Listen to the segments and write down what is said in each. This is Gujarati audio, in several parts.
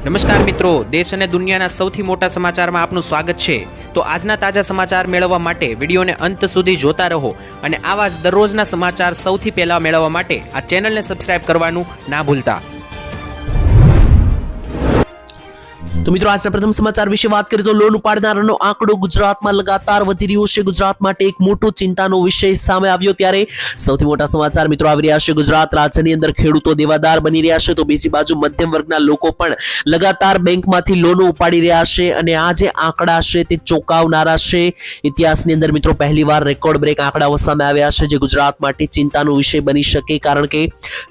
નમસ્કાર મિત્રો, દેશ અને દુનિયાના સૌથી મોટા સમાચારમાં આપનું સ્વાગત છે। તો આજના તાજા સમાચાર મેળવવા માટે વિડીયોને અંત સુધી જોતા રહો અને આવા જ દરરોજના સમાચાર સૌથી પહેલા મેળવવા માટે આ ચેનલને સબસ્ક્રાઇબ કરવાનું ના ભૂલતા। तो मित्रों आज प्रथम समाचार विषय बात करें तो लोन उपाड़नारानो आंकड़ो गुजरात में लगातार वधी रह्यो छे। गुजरात माटे एक मोटो चिंतानो विषय सामे आव्यो त्यारे सौथी मोटा समाचार मित्रों आवी रह्या छे। गुजरात राज्यनी अंदर खेडूतो देवादार बनी रह्या छे तो बीजी बाजु मध्यम वर्गना लोको पण लगातार बेंकमांथी लोनो उपाड़ी रह्या छे अने आ जे आंकड़ा छे ते चौंकावनारा छे। इतिहासनी अंदर मित्रों पहलीवार रेकॉर्ड ब्रेक आंकड़ाओ सामे आव्या छे जे गुजरात माटे चिंतानो विषय बनी शके, कारण के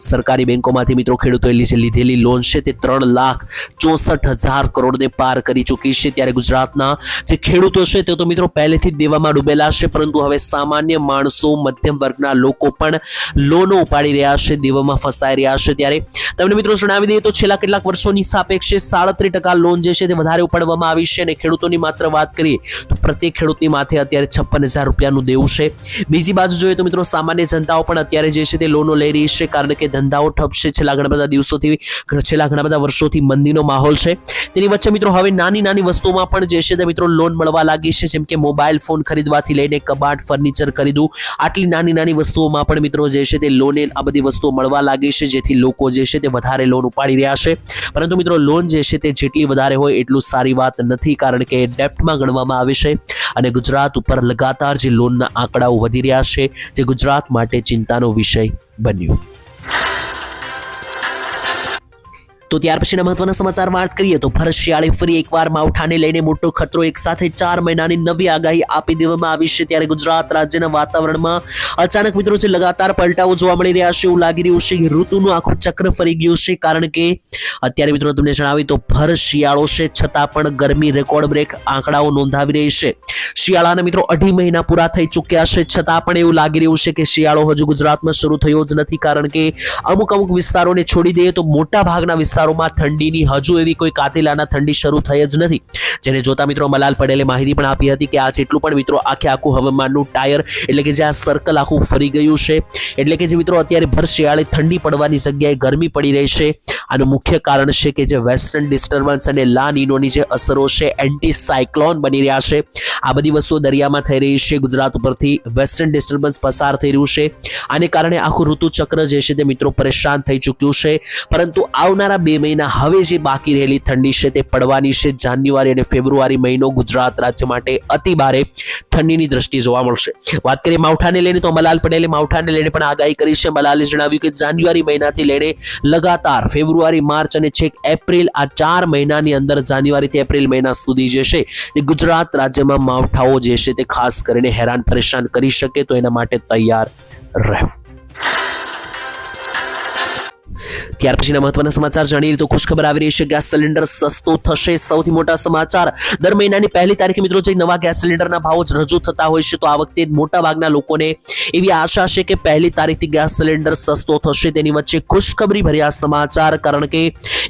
सरकारी बेंकोमांथी मित्रों खेडूतोए लीधेली लोन छे ते 3,64,000 करोड़ ने पार करी चूकी है। त्यारे गुजरातना जे खेडूतो छे ते तो मित्रों पहलेथी ज देवामां डूबेला छे, परंतु हवे सामान्य माणसो मध्यम वर्गना लोको पण लोनो उपाड़ी रह्या छे, देवामां फसाई रह्या छे। त्यारे तमने मित्रों जणावी दઈએ तो छेल्ला કેટલાક વર્ષોની સાપેક્ષે 37% લોન જે છે તે વધારે ઉપાડવામાં આવી છે અને ખેડૂતોની માત્ર વાત કરીએ તો પ્રત્યેક ખેડૂતની માથે અત્યારે 56,000 રૂપિયાનું દેવું છે। બીજી બાજુ જોઈએ તો મિત્રો સામાન્ય જનતાઓ પણ અત્યારે જે છે તે લોનો લઈ રહી છે, કારણ કે ધંધાઓ ઠપ છે। છેલ્લા ઘણા બધા દિવસોથી છેલ્લા ઘણા બધા વર્ષોથી મંદીનો માહોલ છે। તેની વચ્ચે મિત્રો હવે નાની નાની વસ્તુઓમાં પણ જે છે તે મિત્રો લોન મળવા લાગી છે, જેમ કે મોબાઈલ ફોન ખરીદવાથી લઈને કબાટ ફર્નિચર ખરીદવું, આટલી નાની નાની વસ્તુઓમાં પણ મિત્રો જે છે તે લોને આ બધી વસ્તુઓ મળવા લાગી છે, જેથી લોકો જે છે તે વધારે લોન ઉપાડી રહ્યા છે। પરંતુ મિત્રો લોન જે છે તે જેટલી વધારે હોય એટલું સારી વાત નથી, કારણ કે ડેપ્ટમાં ગણવામાં આવે છે અને ગુજરાત ઉપર લગાતાર જે લોનના આંકડાઓ વધી રહ્યા છે જે ગુજરાત માટે ચિંતાનો વિષય બન્યું। तो ત્યાર પછીના મહત્વના સમાચાર વાત કરીએ તો ભર શિયાળે ફરી એકવાર માવઠાને લઈને મોટો ખતરો, એક સાથે 4 મહિનાની નવી આગાહી આપી દેવામાં આવી છે। ત્યારે ગુજરાત રાજ્યના વાતાવરણમાં અચાનક મિત્રો જે લગાતાર પલટાઓ જોવા મળી રહ્યા છે, એવું લાગી રહ્યું છે કે ઋતુનું આખું ચક્ર ફરી ગયું છે, કારણ કે અત્યારે મિત્રો તમને જણાવી તો ભર શિયાળો છે છતાં પણ ગરમી રેકોર્ડ બ્રેક આંકડાઓ નોંધાવી રહી છે। શિયાળાના મિત્રો 2.5 મહિના પૂરા થઈ ચૂક્યા છે, છતાં પણ એવું લાગી રહ્યું છે કે શિયાળો હજુ ગુજરાતમાં શરૂ થયો જ નથી, કારણ કે અમુક વિસ્તારોને છોડી દઈએ તો મોટા ભાગના વિસ્તારોમાં ઠંડીની હજુ એવી કોઈ કાતિલાના ઠંડી શરૂ થઈ જ નથી। જેને જોતા મિત્રો મલાલ પટેલે માહિતી પણ આપી હતી કે આ જેટલું પણ મિત્રો આખું હવામાનનું ટાયર એટલે કે જે આ સર્કલ આખું ફરી ગયું છે, એટલે કે જે મિત્રો અત્યારે ભર શિયાળે ઠંડી પડવાની જગ્યાએ ગરમી પડી રહી છે। આનું મુખ્ય કારણ છે કે જે વેસ્ટર્ન ડિસ્ટર્બન્સ અને લા નીનોની જે અસરો છે, એન્ટી સાયક્લોન બની રહ્યા છે। આ બધી વસ્તુઓ દરિયામાં થઈ રહી છે, ગુજરાત ઉપરથી વેસ્ટર્ન ડિસ્ટર્બન્સ પસાર થઈ રહ્યું છે, આને કારણે આખું ઋતુચક્ર જે છે તે મિત્રો પરેશાન થઈ ચૂક્યું છે। પરંતુ આવનારા 2 મહિના હવે જે બાકી રહેલી ઠંડી છે તે પડવાની છે। જાન્યુઆરી અને ફેબ્રુઆરી મહિનો ગુજરાત રાજ્ય માટે અતિ ભારે ઠંડીની દ્રષ્ટિએ જોવા મળશે। વાત કરીએ માવઠાને લઈને તો મલાલ પટેલે માવઠાને લઈને પણ આગાહી કરી છે। મલાલે જણાવ્યું કે જાન્યુઆરી મહિનાથી લઈને લગાતાર ફેબ્રુઆરી, માર્ચ અને છેક એપ્રિલ, આ 4 મહિનાની અંદર જાન્યુઆરીથી એપ્રિલ મહિના સુધી જે છે તે ગુજરાત રાજ્યમાં માવઠાઓ જે છે તે ખાસ કરીને હેરાન પરેશાન કરી શકે, તો એના માટે તૈયાર રહેવું। ત્યાર પછીના મહત્વના સમાચાર જાણીએ તો ખુશખબર આવી રહી છે, ગેસ સિલિન્ડર સસ્તો થશે। સૌથી મોટા સમાચાર, દર મહિનાની પહેલી તારીખે મિત્રો જે નવા ગેસ સિલિન્ડરના ભાવો રજૂ થતા હોય છે, તો આ વખતે મોટા ભાગના લોકોને એવી આશા છે કે પહેલી તારીખથી ગેસ સિલિન્ડર સસ્તો થશે। તેની વચ્ચે ખુશખબરી ભર્યા સમાચાર, કારણ કે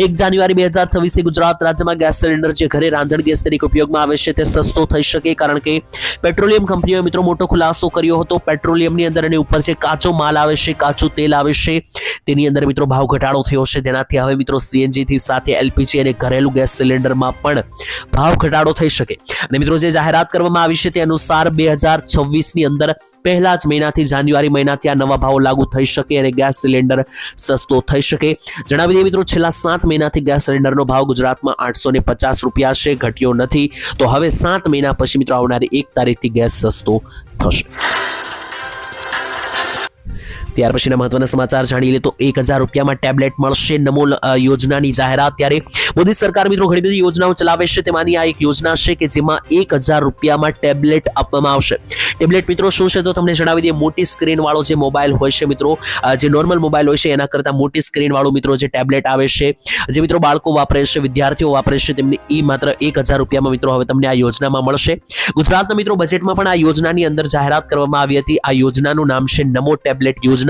1 જાન્યુઆરી 2026 થી ગુજરાત રાજ્યમાં ગેસ સિલિન્ડર જે ઘરે રાંધણ ગેસ તરીકે ઉપયોગમાં આવે છે તે સસ્તો થઈ શકે, કારણ કે પેટ્રોલિયમ કંપનીઓએ મિત્રો મોટો ખુલાસો કર્યો હતો। પેટ્રોલિયમની અંદર અને ઉપર જે કાચો માલ આવે છે, કાચું તેલ આવે છે, તેની અંદર મિત્રો ભાવ ઘટાડો થયો છે। તેનાથી હવે મિત્રો સીએનજી થી સાથે એલપીજી અને ઘરેલું ગેસ સિલિન્ડરમાં પણ ભાવ ઘટાડો થઈ શકે। અને મિત્રો જે જાહેરાત કરવામાં આવી છે તે અનુસાર 2026 ની અંદર પહેલા જ મહિનાથી જાન્યુઆરી મહિનાથી આ નવા ભાવો લાગુ થઈ શકે અને ગેસ સિલિન્ડર સસ્તો થઈ શકે। જણાવી દઈએ મિત્રો છેલ્લા 7 મહિનાથી ગેસ સિલિન્ડરનો ભાવ ગુજરાતમાં 850 રૂપિયા છે, ઘટ્યો નથી। તો હવે 7 મહિના પછી મિત્રો આવનારી 1 તારીખથી ગેસ સસ્તો થશે। ત્યાર પછીના મહત્વના સમાચાર જાણી લે તો 1,000 રૂપિયામાં ટેબ્લેટ મળશે, નમો યોજનાની જાહેરાત। ત્યારે મોદી સરકાર મિત્રો ઘણી બધી યોજનાઓ ચલાવે છે, તેમાંની આ એક યોજના છે કે જેમાં 1,000 રૂપિયામાં ટેબ્લેટ આપવામાં આવશે। ટેબ્લેટ મિત્રો શું છે તો તમને જણાવી દઈએ, મોટી સ્ક્રીન વાળો જે મોબાઈલ હોય છે મિત્રો, જે નોર્મલ મોબાઈલ હોય છે એના કરતાં મોટી સ્ક્રીન વાળું મિત્રો જે ટેબ્લેટ આવે છે, જે મિત્રો બાળકો વાપરે છે, વિદ્યાર્થીઓ વાપરે છે, તેમને એ માત્ર 1,000 રૂપિયામાં મિત્રો હવે તમને આ યોજનામાં મળશે। ગુજરાતના મિત્રો બજેટમાં પણ આ યોજનાની અંદર જાહેરાત કરવામાં આવી હતી। આ યોજનાનું નામ છે નમો ટેબ્લેટ યોજના,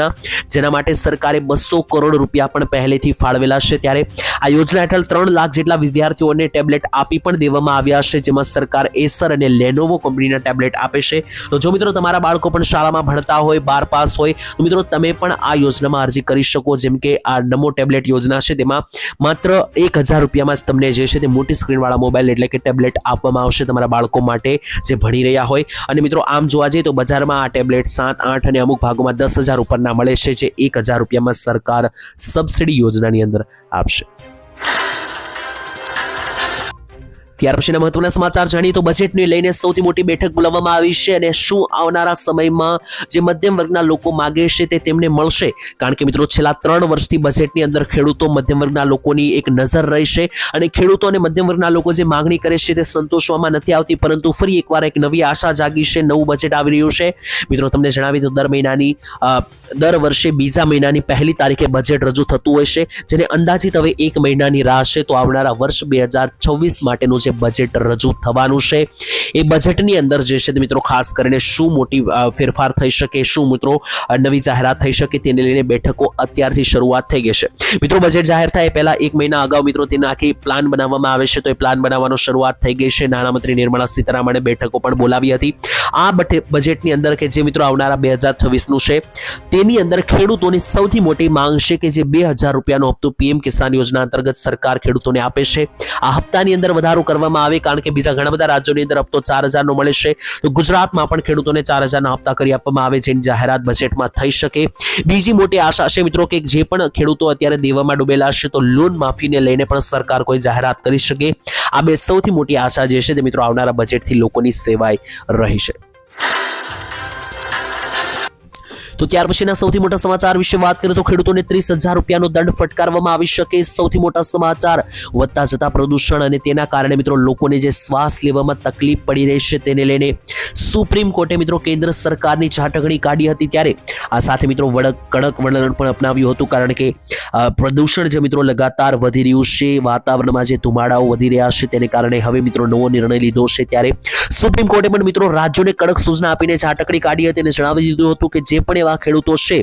જેના માટે સરકારે 200 કરોડ રૂપિયા પણ પહેલેથી ફાળવેલા છે। ત્યારે આ યોજના હેઠળ 3 લાખ જેટલા વિદ્યાર્થીઓને ટેબ્લેટ આપી પણ દેવામાં આવ્યા છે, જેમાં સરકાર એસર અને લેનોવો કંપનીના ટેબ્લેટ આપે છે. તો જો મિત્રો તમારા બાળકો પણ શાળામાં ભણતા હોય, 12 પાસ હોય, તો મિત્રો તમે પણ આ યોજનામાં અરજી કરી શકો. જેમ કે આ નમો ટેબ્લેટ યોજના છે, તેમાં માત્ર 1000 રૂપિયામાં જ તમને જે છે તે મોટી સ્ક્રીનવાળા મોબાઈલ એટલે કે ટેબ્લેટ આપવામાં આવશે તમારા બાળકો માટે જે ભણી રહ્યા હોય. અને મિત્રો આમ જોવા જઈએ તો બજારમાં આ ટેબ્લેટ 7, 8 અને અમુક ભાગોમાં 10,000 ઉપરના મળે છે, જે 1000 રૂપિયામાં સરકાર સબસિડી યોજનાની અંદર આપશે. ત્યાર પછીના મહત્વના સમાચાર જાણીએ તો બજેટને લઈને સૌથી મોટી બેઠક બોલાવવામાં આવી છે અને શું આવનારા સમયમાં જે મધ્યમ વર્ગના લોકો માગે છે તે તેમને મળશે? કારણ કે મિત્રો છેલ્લા 3 વર્ષથી બજેટની અંદર ખેડૂતો મધ્યમ વર્ગના લોકોની એક નજર રહી છે અને ખેડૂતો અને મધ્યમ વર્ગના લોકો જે માંગણી કરે છે તે સંતોષવામાં નથી આવતી, પરંતુ ફરી એકવાર એક નવી આશા જાગી છે. નવું બજેટ આવી રહ્યું છે. મિત્રો તમને જણાવી તો દર વર્ષે બીજા મહિનાની 1લી તારીખે બજેટ રજૂ થતું હોય છે, જેને અંદાજિત હવે 1 મહિનાની રાહ છે. તો આવનારા વર્ષ 2026 માટેનું જે બજેટ રજૂ થવાનું છે એ બજેટની અંદર જે છે મિત્રો ખાસ કરીને શું મોટી ફેરફાર થઈ શકે, શું મિત્રો નવી જાહેરાત થઈ શકે, તેને લઈને બેઠકો અત્યારથી શરૂઆત થઈ ગઈ છે. મિત્રો બજેટ જાહેર થાય પહેલા 1 મહિના અગાઉ મિત્રો તેના આખી પ્લાન બનાવવામાં આવે છે. તો એ પ્લાન બનાવવાનો શરૂઆત થઈ ગઈ છે. નાણામંત્રી નિર્મલા સીતારામણે બેઠકો પણ બોલાવી હતી. આ બજેટની અંદર કે જે મિત્રો આવનારા 2026નું છે તેની અંદર ખેડૂતોની સૌથી મોટી માંગ છે કે જે 2000 રૂપિયાનો હપ્તો પીએમ કિસાન યોજના અંતર્ગત સરકાર ખેડૂતોને આપે છે. આ હપ્તાની અંદર વધારો કરવામાં આવે, કારણ કે બીજા ઘણા બધા રાજ્યોની અંદર હપ્તો 4000 નો મળે છે. તો ગુજરાતમાં પણ ખેડૂતોને 4000 ના હપ્તા કરી આપવામાં આવે, જેની જાહેરાત બજેટમાં થઈ શકે. બીજી મોટી આશા છે મિત્રો કે જે પણ ખેડૂતો અત્યારે દેવામાં ડૂબેલા છે તો લોન માફીને લઈને પણ સરકાર કોઈ જાહેરાત કરી શકે. આ બે સૌથી મોટી આશા જે છે તે મિત્રો આવનારા બજેટથી લોકોની સેવાય રહી છે. તો ત્યાર પછીના સૌથી મોટા સમાચાર વિશે વાત કરીએ તો ખેડૂતોને 30,000 રૂપિયાનો દંડ ફટકારવામાં આવી શકે. સૌથી મોટા સમાચાર વધતા જતા પ્રદૂષણ અને તેના કારણે મિત્રો લોકોને જે શ્વાસ લેવામાં તકલીફ પડી રહી છે તેને લઈને સુપ્રીમ કોર્ટે મિત્રો કેન્દ્ર સરકારની ઝાટકણી કાઢી હતી. ત્યારે આ સાથે મિત્રો કડક વલણ પણ અપનાવ્યું હતું, કારણ કે પ્રદૂષણ જે મિત્રો લગાતાર વધી રહ્યું છે, વાતાવરણમાં જે ધુમાડાઓ વધી રહ્યા છે તેને કારણે હવે મિત્રો નવો નિર્ણય લીધો છે. ત્યારે સુપ્રીમ કોર્ટે પણ મિત્રો રાજ્યોને કડક સૂચના આપીને ઝાટકણી કાઢી હતી અને જણાવી દીધું હતું કે જે પણ એવા ખેડૂતો છે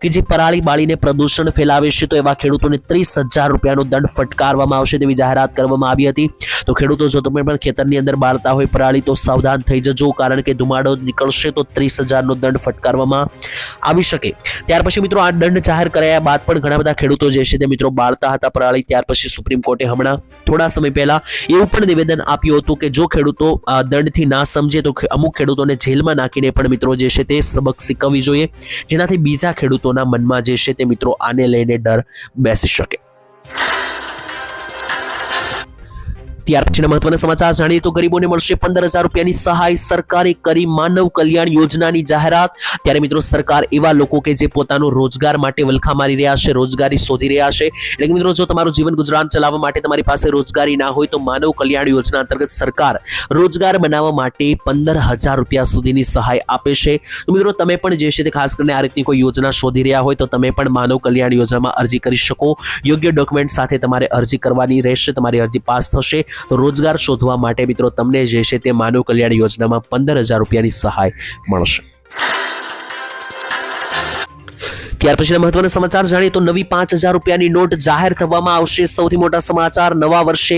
કે જે પરાળી બાળીને પ્રદૂષણ ફેલાવે છે તો એવા ખેડૂતોને 30,000 રૂપિયાનો દંડ ફટકારવામાં આવશે તેવી જાહેરાત કરવામાં આવી હતી. તો ખેડૂતો જો તમે પણ ખેતરની અંદર બાળતા હોય પરાળી તો સાવધાન થઈ જજો, કારણ કે ધુમાડો નીકળશે તો 30,000નો દંડ ફટકારવામાં આવી શકે. ત્યાર પછી મિત્રો આ દંડ જાહેર કરાયા બાદ પણ ઘણા બધા ખેડૂતો જે છે તે મિત્રો બાળતા હતા પરાળી. ત્યાર પછી સુપ્રીમ કોર્ટે હમણાં થોડા સમય પહેલા એવું પણ નિવેદન આપ્યું હતું કે જો ખેડૂતો દંડથી ના સમજે તો અમુક ખેડૂતોને જેલમાં નાખીને પણ મિત્રો જે છે તે સબક શીખવવી જોઈએ, જેનાથી બીજા ખેડૂતોના મનમાં જે છે તે મિત્રો આને લઈને ડર બેસી શકે. ત્યાર પછીના મહત્વના સમાચાર જાણીએ તો ગરીબોને મળશે 15,000 રૂપિયાની સહાય. સરકારે કરી માનવ કલ્યાણ યોજનાની જાહેરાત. ત્યારે મિત્રો સરકાર એવા લોકો કે જે પોતાનો રોજગાર માટે વલખા મારી રહ્યા છે, રોજગારી શોધી રહ્યા છે, એટલે કે મિત્રો જો તમારું જીવન ગુજરાન ચલાવવા માટે તમારી પાસે રોજગારી ના હોય તો માનવ કલ્યાણ યોજના અંતર્ગત સરકાર રોજગાર બનાવવા માટે 15,000 રૂપિયા સુધીની સહાય આપે છે. તો મિત્રો તમે પણ જે છે તે ખાસ કરીને આ રીતની કોઈ યોજના શોધી રહ્યા હોય તો તમે પણ માનવ કલ્યાણ યોજનામાં અરજી કરી શકો. યોગ્ય ડોક્યુમેન્ટ સાથે તમારે અરજી કરવાની રહેશે. તમારી અરજી પાસ થશે તો રોજગાર શોધવા માટે મિત્રો તમને જે છે તે માનવ કલ્યાણ યોજનામાં 15,000 રૂપિયાની સહાય મળશે. ત્યાર પછીના મહત્વના સમાચાર જાણીએ તો નવી 5,000 રૂપિયાની નોટ જાહેર થવામાં આવશે. સૌથી મોટા સમાચાર, નવા વર્ષે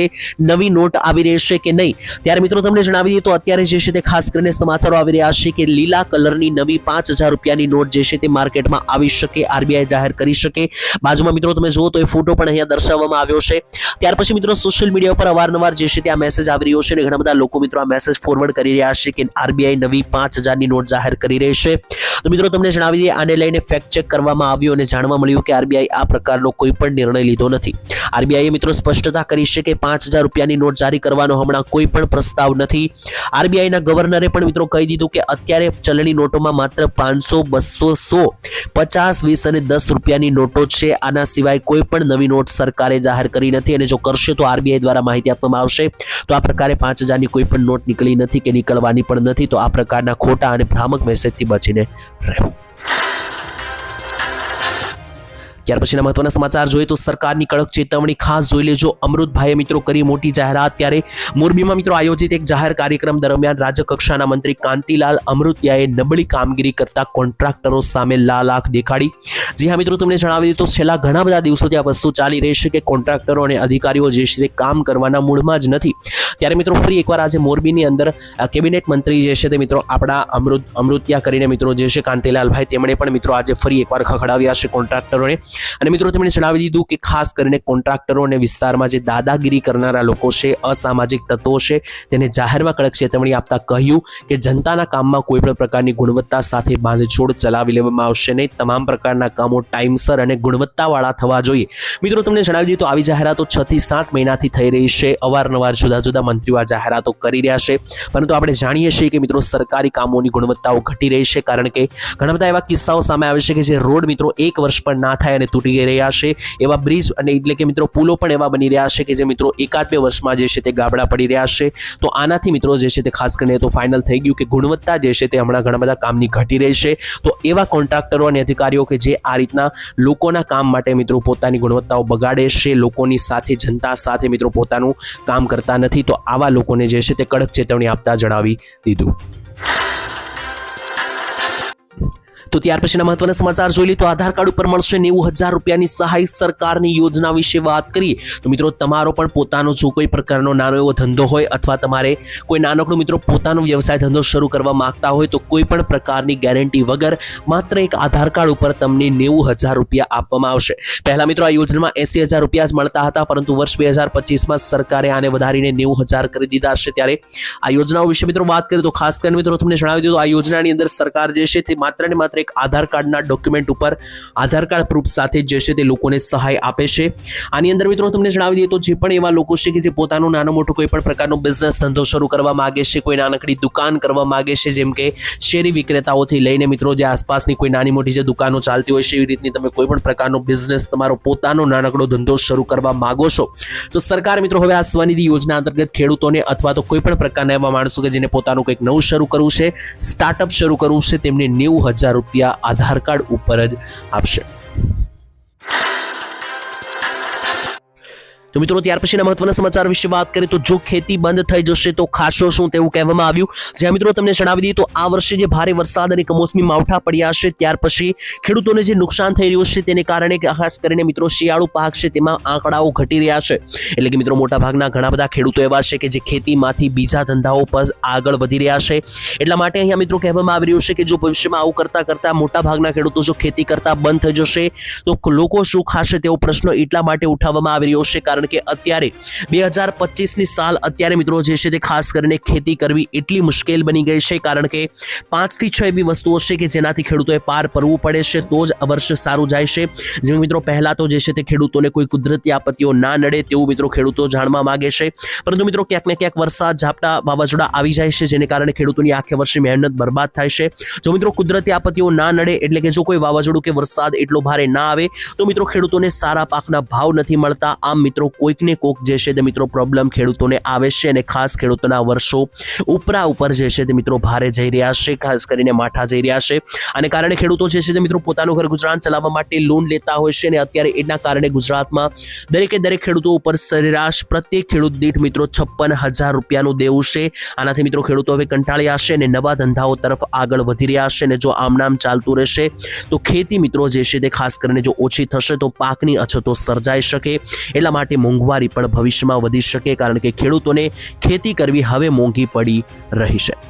નવી નોટ આવી રહેશે કે નહીં. ત્યારે મિત્રો તમને જણાવી દઈએ તો અત્યારે જે છે તે ખાસ કરીને સમાચારો આવી રહ્યા છે કે લીલા કલરની નવી 5,000 રૂપિયાની નોટ જે છે તે માર્કેટમાં આવી શકે, આરબીઆઈ જાહેર કરી શકે. બાજુમાં મિત્રો તમે જુઓ તો એ ફોટો પણ અહીંયા દર્શાવવામાં આવ્યો છે. ત્યાર પછી મિત્રો સોશિયલ મીડિયા ઉપર અવારનવાર જે છે તે આ મેસેજ આવી રહ્યો છે અને ઘણા બધા લોકો મિત્રો આ મેસેજ ફોરવર્ડ કરી રહ્યા છે કે આરબીઆઈ નવી 5,000ની નોટ જાહેર કરી રહી છે. તો મિત્રો તમને જણાવી દઈએ આને લઈને ફેક્ટ ચેક કરવામાં આવ્યું અને જાણવા મળ્યું કે આરબીઆઈ આ પ્રકારનો કોઈ પણ નિર્ણય લીધો નથી. આરબીઆઈએ મિત્રો સ્પષ્ટતા કરી છે કે 5,000 રૂપિયાની નોટ જારી કરવાનો હમણાં કોઈ પણ પ્રસ્તાવ નથી. આરબીઆઈના ગવર્નરે પણ મિત્રો કહી દીધું કે અત્યારે ચલણી નોટોમાં માત્ર 500, 200, 100, 50, 20 અને 10 રૂપિયાની નોટો છે. આના સિવાય કોઈ પણ નવી નોટ સરકારે જાહેર કરી નથી અને જો કરશે તો આરબીઆઈ દ્વારા માહિતી આપવામાં આવશે. તો આ પ્રકારે 5,000ની કોઈ પણ નોટ નીકળી નથી કે નીકળવાની પણ નથી. તો આ પ્રકારના ખોટા અને ભ્રામક મેસેજથી બચીને રહેવું. ત્યાર પછીના મહત્વના સમાચાર જોઈએ તો સરકારની કડક ચેતવણી, ખાસ જોઈ લેજો. અમૃતભાઈએ મિત્રો કરી મોટી જાહેરાત. ત્યારે મોરબીમાં મિત્રો આયોજિત એક જાહેર કાર્યક્રમ દરમિયાન રાજ્યકક્ષાના મંત્રી કાંતિલાલ અમૃતિયાએ નબળી કામગીરી કરતા કોન્ટ્રાક્ટરો સામે લાલ આંખ દેખાડી. જી હા મિત્રો, તમને જણાવી દીધું છેલ્લા ઘણા બધા દિવસોથી આ વસ્તુ ચાલી રહી છે કે કોન્ટ્રાક્ટરો અને અધિકારીઓ જે છે તે કામ કરવાના મૂડમાં જ નથી. ત્યારે મિત્રો ફરી એકવાર આજે મોરબીની અંદર કેબિનેટ મંત્રી જે છે તે મિત્રો આપણા અમૃતિયા કરીને મિત્રો જે છે કાંતિલાલભાઈ, તેમણે પણ મિત્રો આજે ફરી એકવાર ખખડાવ્યા છે કોન્ટ્રાક્ટરોને. અને મિત્રો તેમણે જણાવી દીધું કે ખાસ કરીને કોન્ટ્રાક્ટરો અને વિસ્તારમાં જે દાદાગીરી કરનારા લોકો છે, અસામાજિક તત્વો છે, તેને જાહેરમાં કડક ચેતવણી આપતા કહ્યું કે જનતાના કામમાં કોઈ પણ પ્રકારની ગુણવત્તા સાથે બાંધછોડ ચલાવી લેવામાં આવશે નહીં. તમામ પ્રકારના કામો ટાઈમસર અને ગુણવત્તાવાળા થવા જોઈએ. મિત્રો તમને જણાવી દીધું તો આવી જાહેરાતો 6 થી 7 મહિનાથી થઈ રહી છે. અવારનવાર જુદા જુદા મંત્રીઓ આ જાહેરાતો કરી રહ્યા છે, પરંતુ આપણે જાણીએ છીએ કે મિત્રો સરકારી કામોની ગુણવત્તાઓ ઘટી રહી છે, કારણ કે ઘણા બધા એવા કિસ્સાઓ સામે આવે છે કે જે રોડ મિત્રો 1 વર્ષ પણ ના થાય અને તૂટી રહ્યા છે. એવા બ્રિજ અને એટલે કે મિત્રો પુલો પણ એવા બની રહ્યા છે કે જે મિત્રો 1-2 વર્ષમાં જે છે તે ગાબડા પડી રહ્યા છે. તો આનાથી મિત્રો જે છે તે ખાસ કરીને તો ફાઇનલ થઈ ગયું કે ગુણવત્તા જે છે તે હમણાં ઘણા બધા કામની ઘટી રહી છે. તો એવા કોન્ટ્રાક્ટરો અને અધિકારીઓ કે જે આ રીતના લોકોના કામ માટે મિત્રો પોતાની ગુણવત્તાઓ બગાડે છે, લોકોની સાથે જનતા સાથે મિત્રો પોતાનું કામ કરતા નથી, તો આવા લોકોને જે છે તે કડક ચેતવણી આપતા જણાવી દીધું. તો ત્યાર પછીના મહત્વના સમાચાર જોઈ લે તો આધાર કાર્ડ ઉપર મળશે 90,000 રૂપિયાની સહાય. સરકારની યોજના વિશે વાત કરીએ તો મિત્રો તમારો પણ પોતાનો જો કોઈ પ્રકારનો નાનો એવો ધંધો હોય અથવા તમારે કોઈ નાનકડો મિત્રો પોતાનો વ્યવસાય ધંધો શરૂ કરવા માંગતા હોય તો કોઈ પણ પ્રકારની ગેરંટી વગર માત્ર એક આધાર કાર્ડ ઉપર તમને 90,000 રૂપિયા આપવામાં આવશે. પહેલા મિત્રો આ યોજનામાં 80,000 રૂપિયા જ મળતા હતા, પરંતુ વર્ષ 2025માં સરકારે આને વધારીને 90,000 કરી દીધા છે. ત્યારે આ યોજનાઓ વિશે મિત્રો વાત કરીએ તો ખાસ કરીને મિત્રો તમને જણાવી દીધું આ યોજનાની અંદર સરકાર જે છે તે માત્ર ને માત્ર એક આધાર કાર્ડના ડોક્યુમેન્ટ ઉપર આધાર કાર્ડ પ્રૂફ સાથે જે છે તે લોકોને સહાય આપે છે. આની અંદર મિત્રો તમને જણાવી દઈએ તો જે પણ એવા લોકો છે કે જે પોતાનો નાનો મોટો કોઈ પણ પ્રકારનો બિઝનેસ ધંધો શરૂ કરવા માંગે છે, કોઈ નાનકડી દુકાન કરવા માંગે છે, જેમ કે શેરી વિક્રેતાઓથી લઈને મિત્રો જે આસપાસની કોઈ નાની મોટી જે દુકાનો ચાલતી હોય છે, એવી રીતની તમે કોઈ પણ પ્રકારનો બિઝનેસ તમારો પોતાનો નાનકડો ધંધો શરૂ કરવા માંગો છો તો સરકાર મિત્રો હવે આ સ્વનિધિ યોજના અંતર્ગત ખેડૂતોને અથવા તો કોઈ પણ પ્રકારના એવા માણસો કે જેને પોતાનું કંઈક નવું શરૂ કરવું છે, સ્ટાર્ટઅપ શરૂ કરવું છે, તેમને 90,000 રૂપિયા આધાર કાર્ડ ઉપર જ આપશે. તો મિત્રો ત્યાર પછીના મહત્વના સમાચાર વિશે વાત કરીએ તો જો ખેતી બંધ થઈ જશે તો ખાશો શું, તેવું કહેવામાં આવ્યું. જ્યાં મિત્રો તમને જણાવી દઈએ તો આ વર્ષે જે ભારે વરસાદ અને કમોસમી માવઠા પડ્યા છે ત્યાર પછી ખેડૂતોને જે નુકસાન થઈ રહ્યું છે તેને કારણે ખાસ કરીને મિત્રો શિયાળુ પાક છે તેમાં આંકડાઓ ઘટી રહ્યા છે. એટલે કે મિત્રો મોટા ભાગના ઘણા બધા ખેડૂતો એવા છે કે જે ખેતીમાંથી બીજા ધંધાઓ પર આગળ વધી રહ્યા છે. એટલા માટે અહીંયા મિત્રો કહેવામાં આવી રહ્યું છે કે જો ભવિષ્યમાં આવું કરતા મોટા ભાગના ખેડૂતો જો ખેતી કરતા બંધ થઈ જશે તો લોકો શું ખાશે તેવો પ્રશ્ન એટલા માટે ઉઠાવવામાં આવી રહ્યો છે, કારણ કે અત્યારે 2025ની સાલ અત્યારે મિત્રો જે છે તે ખાસ કરીને ખેતી કરવી એટલી મુશ્કેલ બની ગઈ છે, કારણ કે 5 થી 6 એવી વસ્તુઓ છે કે જેનાથી ખેડૂતોએ પાર પડવું પડે છે તો જ વર્ષ સારું જાય છે. જેમ મિત્રો પહેલા તો જે છે તે ખેડૂતોને કોઈ કુદરતી આપત્તિઓ ના નડે તેવું મિત્રો ખેડૂતો જાણવા માંગે છે, પરંતુ મિત્રો ક્યાંક ને ક્યાંક વરસાદ, ઝાપટા, વાવાઝોડા આવી જાય છે જેને કારણે ખેડૂતોની આખે વર્ષની મહેનત બરબાદ થાય છે. જો મિત્રો કુદરતી આપત્તિઓ ના નડે એટલે કે જો કોઈ વાવાઝોડું કે વરસાદ એટલો ભારે ના આવે તો મિત્રો ખેડૂતોને સારા પાકના ભાવ નથી મળતા. આમ મિત્રો કોઈક ને કોઈક જે છે તે મિત્રો પ્રોબ્લેમ ખેડૂતોને આવે છે અને ખાસ ખેડૂતોના વર્ષો ઉપર જે છે તે મિત્રો ભારે જઈ રહ્યા છે, ખાસ કરીને માઠા જઈ રહ્યા છે. આને કારણે ખેડૂતો જે છે તે મિત્રો પોતાનું ઘર ગુજરાન ચલાવવા માટે લોન લેતા હોય છે અને અત્યારે એના કારણે ગુજરાતમાં દરેક ખેડૂતો ઉપર સરેરાશ પ્રત્યેક ખેડૂત દીઠ મિત્રો 56,000 રૂપિયાનું દેવું છે. આનાથી મિત્રો ખેડૂતો હવે કંટાળ્યા છે અને નવા ધંધાઓ તરફ આગળ વધી રહ્યા છે. અને જો આમ ચાલતું રહેશે તો ખેતી મિત્રો જે છે તે ખાસ કરીને જો ઓછી થશે તો પાકની અછતો સર્જાઈ શકે. એટલા માટે મોંઘવારી પણ ભવિષ્યમાં વધી શકે, કારણ કે ખેડૂતોને ખેતી કરવી હવે મોંઘી પડી રહી છે.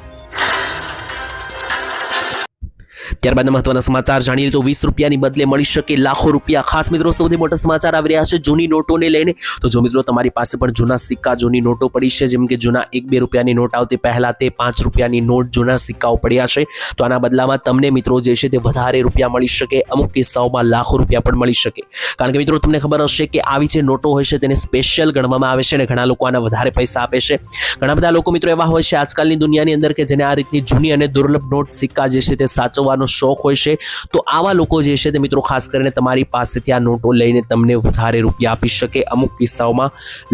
ત્યારબાદ મહત્વના સમાચાર જાણીએ તો 20 રૂપિયાની બદલે મળી શકે લાખો રૂપિયા. ખાસ મિત્રો સૌથી મોટા સમાચાર આવી રહ્યા છે જૂની નોટોને લઈને. તો જો મિત્રો તમારી પાસે પણ જૂના સિક્કા, જૂની નોટો પડી છે, જેમ કે જૂના 1-2 રૂપિયાની નોટ આવતી પહેલા તે 5 રૂપિયાની નોટ જૂના સિક્કાઓ પડ્યા છે, તો આના બદલામાં તમને મિત્રો જે છે તે વધારે રૂપિયા મળી શકે. અમુક કિસ્સાઓમાં લાખો રૂપિયા પણ મળી શકે, કારણ કે મિત્રો તમને ખબર હશે કે આવી જે નોટો હોય છે તેને સ્પેશિયલ ગણવામાં આવે છે અને ઘણા લોકો આના વધારે પૈસા આપે છે. ઘણા બધા લોકો મિત્રો એવા હોય છે આજકાલની દુનિયાની અંદર કે જેને આ રીતની જૂની અને દુર્લભ નોટ સિક્કા જે છે તે સાચવવાનો શોખ હોય છે તો આવા લોકો જે છે તે મિત્રો ખાસ કરીને તમારી પાસેથી આ નોટો લઈને તમને વધારે રૂપિયા આપી શકે. અમુક કિસ્સાઓમાં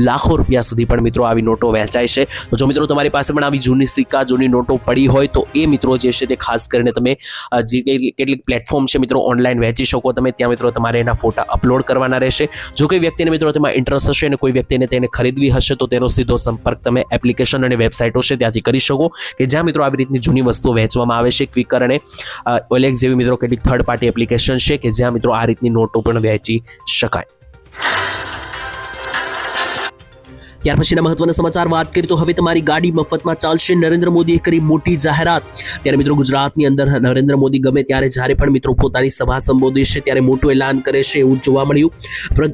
લાખો રૂપિયા સુધી પણ મિત્રો આવી નોટો વહેંચાય છે. તો જો મિત્રો તમારી પાસે પણ આવી જૂની સિક્કા જૂની નોટો પડી હોય તો એ મિત્રો જે છે તે ખાસ કરીને તમે કેટલીક પ્લેટફોર્મ છે મિત્રો ઓનલાઈન વહેંચી શકો તમે. ત્યાં મિત્રો તમારે એના ફોટા અપલોડ કરવાના રહેશે. જો કોઈ વ્યક્તિને મિત્રો તેમાં ઇન્ટરેસ્ટ હશે અને કોઈ વ્યક્તિને તેને ખરીદવી હશે તો તેનો સીધો સંપર્ક તમે એપ્લિકેશન અને વેબસાઇટો છે ત્યાંથી કરી શકો કે જ્યાં મિત્રો આવી રીતની જૂની વસ્તુઓ વહેંચવામાં આવે છે. ક્વિકર અને ઓલેક્સ જેવી મિત્રો કેટલીક થર્ડ પાર્ટી એપ્લિકેશન છે કે જ્યાં મિત્રો આ રીતની નોટો પણ વહેંચી શકાય. ત્યાર પછીના મહત્વના સમાચાર વાત કરીએ તો હવે તમારી ગાડી મફતમાં ચાલશે. નરેન્દ્ર મોદીએ કરી મોટી જાહેરાત. ત્યારે મિત્રો ગુજરાતની અંદર નરેન્દ્ર મોદી ગમે ત્યારે જ્યારે પણ મિત્રો પોતાની સભા સંબોધે છે ત્યારે મોટું એલાન કરે છે એવું જોવા મળ્યું.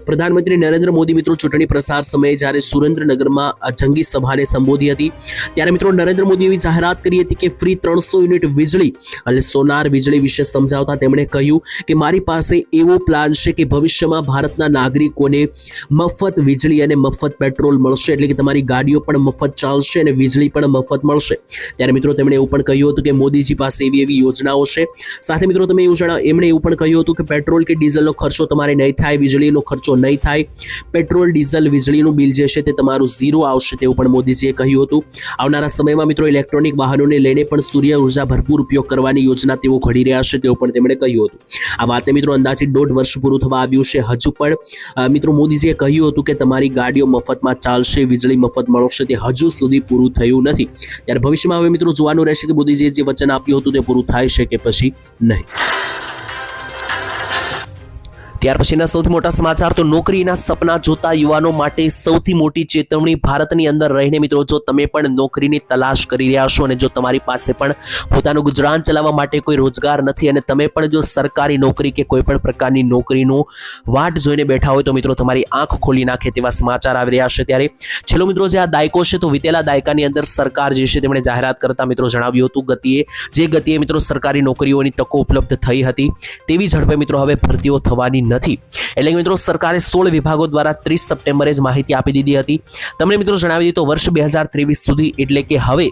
પ્રધાનમંત્રી નરેન્દ્ર મોદી મિત્રો ચૂંટણી પ્રચાર સમયે જ્યારે સુરેન્દ્રનગરમાં જંગી સભાને સંબોધી હતી ત્યારે મિત્રો નરેન્દ્ર મોદીએ એવી જાહેરાત કરી હતી કે ફ્રી 300 યુનિટ વીજળી અને સોનાર વીજળી વિશે સમજાવતા તેમણે કહ્યું કે મારી પાસે એવો પ્લાન છે કે ભવિષ્યમાં ભારતના નાગરિકોને મફત વીજળી અને મફત પેટ્રોલ મળશે, એટલે કે તમારી ગાડીઓ પણ મફત ચાલશે અને વીજળી પણ મફત મળશે. ત્યારે મિત્રો તેમણે એવું પણ કહ્યું હતું કે મોદીજી પાસે એવી યોજનાઓ છે. સાથે મિત્રો તમે એમણે એવું પણ કહ્યું હતું કે પેટ્રોલ કે ડીઝલનો ખર્ચો તમારે નહીં થાય, વીજળીનો ખર્ચો નહીં થાય, પેટ્રોલ ડીઝલ વીજળીનું બિલ જે છે તે તમારું ઝીરો આવશે તેવું પણ મોદીજીએ કહ્યું હતું. આવનારા સમયમાં મિત્રો ઇલેક્ટ્રોનિક વાહનોને લઈને પણ સૂર્ય ઉર્જા ભરપૂર ઉપયોગ કરવાની યોજના તેઓ ઘડી રહ્યા છે તેવું પણ તેમણે કહ્યું હતું. આ વાતને મિત્રો અંદાજિત 1.5 વર્ષ પૂરું થવા આવ્યું છે. હજુ પણ મિત્રો મોદીજીએ કહ્યું હતું કે તમારી ગાડીઓ મફતમાં ચાલશે, વીજળી મફત મળશે, તે હજુ સુધી પૂરું થયું નથી. ત્યારે ભવિષ્યમાં હવે મિત્રો જોવાનું રહેશે કે મોદીજીએ જે વચન આપ્યું હતું તે પૂરું થાય છે કે પછી નહીં. ત્યાર પછીના સૌથી મોટા સમાચાર તો નોકરીના સપના જોતા યુવાનો માટે સૌથી મોટી ચેતવણી. ભારતની અંદર રહીને મિત્રો જો તમે પણ નોકરીની તલાશ કરી રહ્યા છો અને જો તમારી પાસે પણ પોતાનું ગુજરાન ચલાવવા માટે કોઈ રોજગાર નથી અને તમે પણ જો સરકારી નોકરી કે કોઈ પણ પ્રકારની નોકરીનું વાટ જોઈને બેઠા હોય તો મિત્રો તમારી આંખ ખોલી નાખે તેવા સમાચાર આવી રહ્યા છે. ત્યારે છેલ્લો મિત્રો જે આ દાયકો છે તો વિતેલા દાયકાની અંદર સરકાર જે છે તેમણે જાહેરાત કરતા મિત્રો જણાવ્યું હતું જે ગતિએ મિત્રો સરકારી નોકરીઓની તકો ઉપલબ્ધ થઈ હતી તેવી ઝડપે મિત્રો હવે ભરતીઓ થવાની નથી. એટલે કે મિત્રો સરકારે 16 વિભાગો દ્વારા 30 સપ્ટેમ્બરે જ માહિતી આપી દીધી હતી. તમને મિત્રો જણાવી દીધું તો વર્ષ 2023 સુધી એટલે કે હવે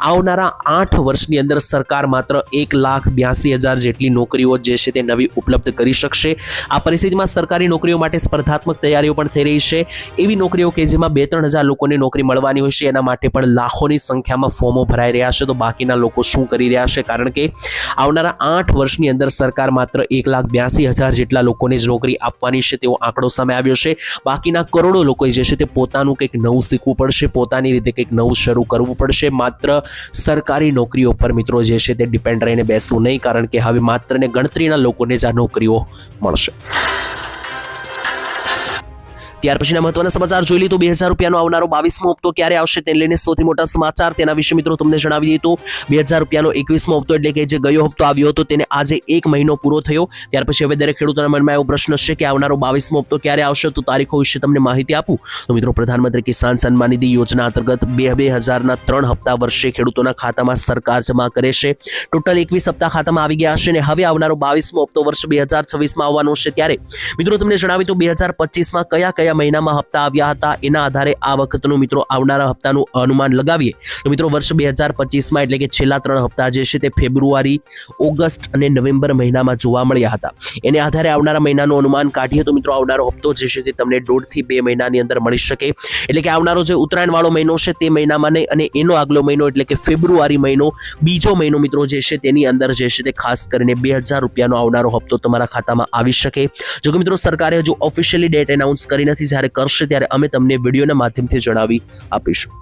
આવનારા 8 વર્ષની અંદર સરકાર માત્ર 1,82,000 જેટલી નોકરીઓ જે છે તે નવી ઉપલબ્ધ કરી શકશે. આ પરિસ્થિતિમાં સરકારી નોકરીઓ માટે સ્પર્ધાત્મક તૈયારીઓ પણ થઈ રહી છે. એવી નોકરીઓ કે જેમાં 2-3 હજાર લોકોને નોકરી મળવાની હોય છે એના માટે પણ લાખોની સંખ્યામાં ફોર્મો ભરાઈ રહ્યા છે. તો બાકીના લોકો શું કરી રહ્યા છે? કારણ કે આવનારા 8 વર્ષની અંદર સરકાર માત્ર 1,82,000 જેટલા લોકોને જ નોકરી આપવાની છે તેવો આંકડો સામે આવ્યો છે. બાકીના કરોડો લોકો જે છે તે પોતાનું કંઈક નવું શીખવું પડશે, પોતાની રીતે કંઈક નવું શરૂ કરવું પડશે. માત્ર સરકારી નોકરીઓ પર મિત્રો જે છે તે ડિપેન્ડ રહીને બેસવું નહીં, કારણ કે હવે માત્ર ને ગણતરીના લોકોને જ આ નોકરીઓ મળશે. ત્યાર પછીના મહત્વના સમાચાર જોઈ લીધું. 2000 રૂપિયાનો આવનારો 22મો હપ્તો ક્યારે આવશે તેને લઈને સૌથી મોટા સમાચાર તેના વિશે મિત્રો તમને જણાવી દીધું. 2000 રૂપિયાનો 21મો હપ્તો એટલે કે જે ગયો હપ્તો આવ્યો હતો તેને આજે 1 મહિનો પૂરો થયો. ત્યાર પછી હવે દરેક ખેડૂતોના મનમાં એવો પ્રશ્ન છે કે આવનારો 22મો હપ્તો ક્યારે આવશે, તો તારીખો વિશે તમને માહિતી આપું તો મિત્રો પ્રધાનમંત્રી કિસાન સન્માન નિધિ યોજના અંતર્ગત 2000ના 3 હપ્તા વર્ષે ખેડૂતોના ખાતામાં સરકાર જમા કરે છે. ટોટલ 21 હપ્તા ખાતામાં આવી ગયા છે અને હવે આવનારો 22મો હપ્તો વર્ષ 2026માં આવવાનો છે. ત્યારે મિત્રો તમને જણાવી તો 2025માં કયા મહિનામાં હપ્તા આવ્યા હતા એના આધારે આ વખતનું મિત્રો આવનારા હપ્તાનું અનુમાન લગાવીએ તો મિત્રો વર્ષ 2025માં એટલે કે છેલ્લા 3 હપ્તા જે છે તે ફેબ્રુઆરી, ઓગસ્ટ અને નવેમ્બર મહિનામાં જોવા મળ્યા હતા. એને આધારે આવનારા મહિનાનું અનુમાન કાઢીએ તો મિત્રો આવનારો હપ્તો જે છે તે તમને 1.5 થી 2 મહિનાની અંદર મળી શકે. એટલે કે આવનારો જે ઉત્તરાયણ વાળો મહિનો છે તે મહિનામાં નહીં અને એનો આગલો મહિનો એટલે કે ફેબ્રુઆરી મહિનો, બીજો મહિનો મિત્રો જે છે તેની અંદર જે છે તે ખાસ કરીને 2000 રૂપિયાનો આવનારો હપ્તો તમારા ખાતામાં આવી શકે. જો કે મિત્રો સરકારે હજુ ઓફિશિયલી ડેટ એનાઉન્સ કરી નથી. જ્યારે કરશે ત્યારે અમે તમને વિડીયોના માધ્યમથી જણાવી આપીશું.